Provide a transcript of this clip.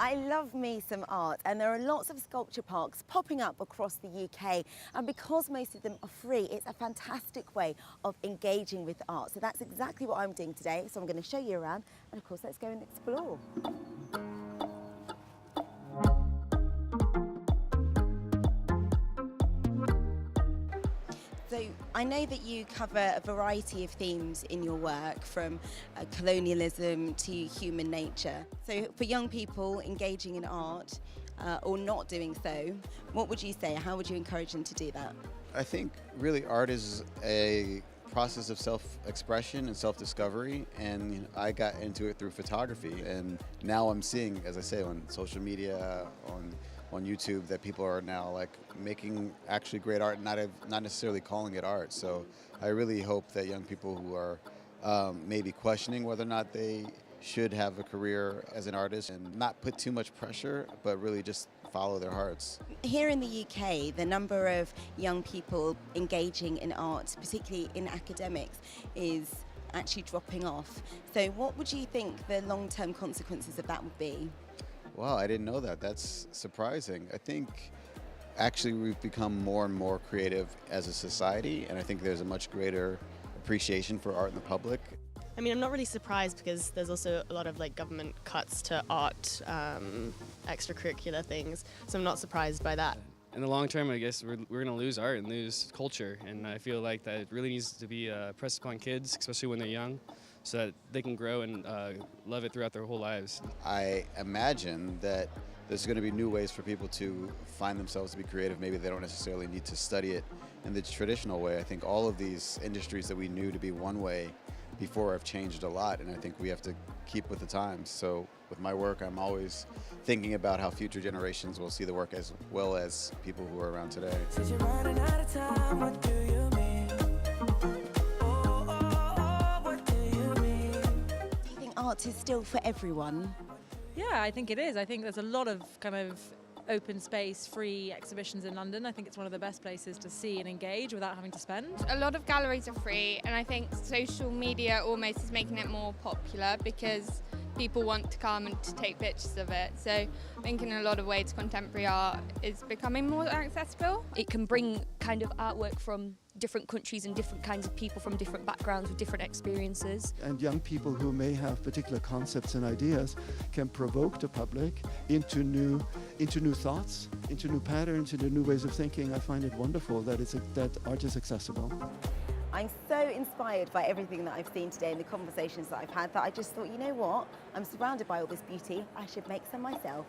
I love me some art, and there are lots of sculpture parks popping up across the UK, and because most of them are free, it's a fantastic way of engaging with art. So that's exactly what I'm doing today. So I'm going to show you around, and of course let's go and explore. So I know that you cover a variety of themes in your work, from colonialism to human nature. So for young people engaging in art or not doing so, what would you say? How would you encourage them to do that? I think really art is a process of self-expression and self-discovery, and I got into it through photography, and now I'm seeing, as I say, on social media, on YouTube, that people are now like making actually great art, not necessarily calling it art. So I really hope that young people who are maybe questioning whether or not they should have a career as an artist and not put too much pressure, but really just follow their hearts. Here in the UK, the number of young people engaging in art, particularly in academics, is actually dropping off. So what would you think the long-term consequences of that would be? Wow, I didn't know that. That's surprising. I think actually we've become more and more creative as a society, and I think there's a much greater appreciation for art in the public. I mean, I'm not really surprised because there's also a lot of government cuts to art, extracurricular things, so I'm not surprised by that. In the long term, I guess we're going to lose art and lose culture, and I feel like that it really needs to be pressed upon kids, especially when they're young, so that they can grow and love it throughout their whole lives. I imagine that there's going to be new ways for people to find themselves to be creative. Maybe they don't necessarily need to study it in the traditional way. I think all of these industries that we knew to be one way before have changed a lot, and I think we have to keep with the times. So with my work, I'm always thinking about how future generations will see the work as well as people who are around today. Since you're running out of time, what do you mean? What do you mean? Do you think art is still for everyone? Yeah, I think it is. I think there's a lot of kind of open space, free exhibitions in London. I think it's one of the best places to see and engage without having to spend. A lot of galleries are free, and I think social media almost is making it more popular because people want to come and to take pictures of it. So I think in a lot of ways contemporary art is becoming more accessible. It can bring kind of artwork from different countries and different kinds of people from different backgrounds with different experiences. And young people who may have particular concepts and ideas can provoke the public into new thoughts, into new patterns, into new ways of thinking. I find it wonderful that that art is accessible. I'm so inspired by everything that I've seen today and the conversations that I've had that I just thought, you know what? I'm surrounded by all this beauty. I should make some myself.